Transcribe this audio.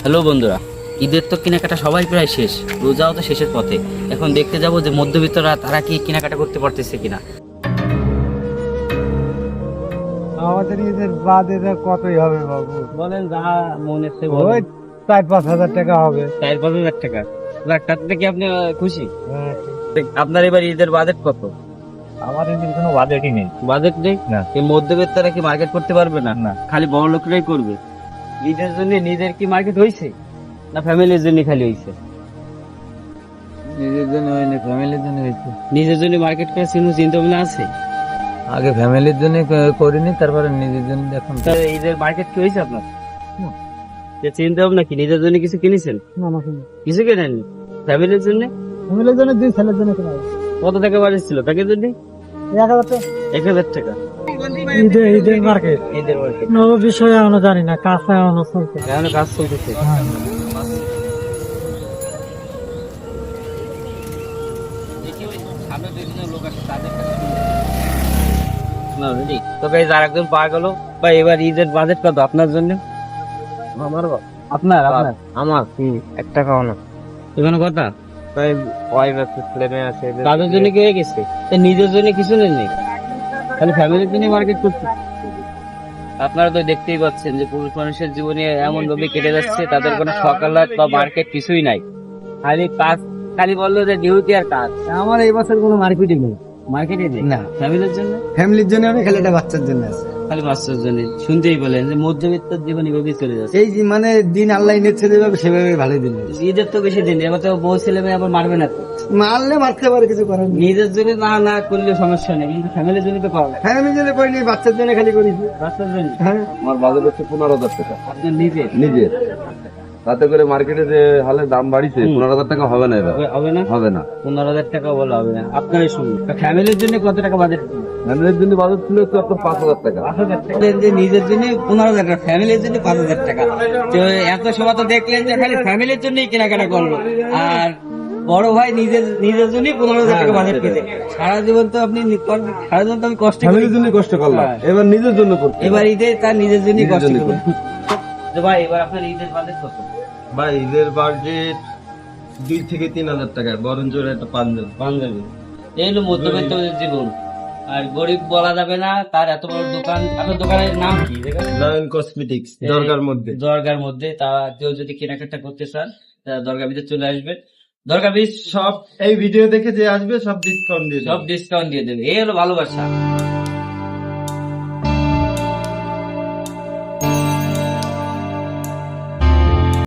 Hello বন্ধুরা, ঈদের তো কেনাকাটা সবাই প্রায় শেষ, রোজাও তো শেষের পথে। এখন দেখতে যাব যে মধ্যবিত্তরা তারা কি কেনাকাটা করতে পারতেছে কিনা। আমাদের ঈদের বাদে কতই হবে বাবু? বলেন যা মনে হচ্ছে ওই 4-5 হাজার টাকা হবে। 4-5 হাজার টাকা। তাতে কি আপনি খুশি? হ্যাঁ, আপনার এবার ঈদের বাজেট কত? আমার ঈদের কোনো বাজেটই নেই। বাজেট নেই? না। এই মধ্যবিত্তরা কি মার্কেট করতে পারবে না? না। খালি বড় লোকরাই করবে। ঈদের জন্য নিজের কি মার্কেট হয়েছে, না ফ্যামিলির জন্য খালি হয়েছে? নিজের জন্য হয়নি, ফ্যামিলির জন্য হয়েছে। নিজের জন্য মার্কেট করার চিন্তা ভাবনা আছে? আগে ফ্যামিলির জন্য করিনি, তারপরে নিজের জন্য এখন। তাহলে ঈদের মার্কেট কি হয়েছে আপনার? যে চিন্তা ভাবনা কি নিজের জন্য কিছু কিনেছেন? কিছু কেনেননি? ফ্যামিলির জন্য? ফ্যামিলির জন্য, দুই ছেলের জন্য কেনা। কত টাকা বাজেট ছিল তাকে জন্য? 1,000 টাকা। 1,000 টাকা। ঈদের মার্কেট, ঈদের মার্কেট নব বিষয়ে আমরা জানি না, কাঁচা এখনো চলছে। এখন কাজ চলতেছে। তো গাইস আরেকজন পাওয়া গেল। ভাই এবার ঈদের বাজেট কত আপনার জন্য? আমার আপনার আপনার আমার 1 টাকাও না। এখানে কথা তাই ওয়াইফ আছে, ছেলে মেয়ে আছে। তাদের জন্য কি হয়ে গেছে? তো নিজের জন্য কিছু নেই, খালি ফ্যামিলির জন্য মার্কেট করতে। আপনারা তো দেখতেই পাচ্ছেন যে পুরুষ মানুষের জীবনে এমন ভাবে কেটে যাচ্ছে, তাদের কোনো সকালাত বা মার্কেট কিছুই নাই। খালি কাজ, খালি বললো যে ডিউটি আর কাজ। আমার এই বছর কোনো মার্কেটই নেই। মার্কেটে নেই না। ফ্যামিলির জন্য, ফ্যামিলির জন্য আমি খালি, এটা বাচ্চার জন্য আছে। খালি বাচ্চার জন্য। শুনতেই বলেন যে মধ্যবিত্ত জীবন এভাবেই চলে যাচ্ছে। এই যে মানে দিন আল্লাহ নিচ্ছে যেভাবে, সেভাবে ভালো দিন। ঈদের তো বেশি দিন, এবার তো বউ ছেলে মেয়ে আবার মারবে না তো। মারলে মারতে পারে, কিছু করার নেই। নিজের জন্য না না করলে সমস্যা নেই, কিন্তু ফ্যামিলির জন্য তো করা লাগে। ফ্যামিলির জন্য করিনি, বাচ্চার জন্য খালি করেছি। বাচ্চার জন্য হ্যাঁ। আমার বাজেট হচ্ছে 15,000 টাকা আপনার নিজের নিজের। তাতে করে মার্কেটে যে হালে দাম বাড়িছে, 15,000 টাকা হবে না এবার, হবে না? হবে না। 15,000 টাকা বলা হবে না। আপনারই শুনুন, ফ্যামিলির জন্য কত টাকা বাজেট? ফ্যামিলির জন্য বাজেট ছিল হচ্ছে আপনার 5,000 টাকা। 5,000 টাকা। যে নিজের জন্য 15,000 টাকা, ফ্যামিলির জন্য 5,000 টাকা। তো এত সময় তো দেখলেন যে খালি ফ্যামিলির জন্যই কেনাকাটা করলো, আর বড় ভাই নিজের জন্যই 15,000 টাকা বাজেট পেতে। সারা জীবন তো আপনি সারা জীবন তো আমি কষ্ট করি। ফ্যামিলির জন্য কষ্ট করলাম, হ্যাঁ। এবার নিজের জন্য করতে। এবার ঈদে তার নিজের জন্যই নিজের কষ্ট জন্যই করবে। তো ভাই এবার আপনার ঈদের বাজেট কত? ভাই ঈদের বাজেট 2 থেকে 3,000 টাকা, বরঞ্চ একটা পাঞ্জাবি। পাঞ্জাবি। এই হলো মধ্যবিত্ত জীবন। আর গরিব বলা যাবে না, তার এত বড় দোকান। আপনার দোকানের নাম কি? লায়ন কসমেটিক্স, দরকার মধ্যে। দরগার মধ্যে। তা কেউ যদি কেনাকাটা করতে চান, দরগার ভিতরে চলে আসবেন। দরগার বীজ সব এই ভিডিও দেখে যে আসবে সব ডিসকাউন্ট দিয়ে দেব। সব ডিসকাউন্ট দিয়ে দেবে। এই হলো ভালোবাসা।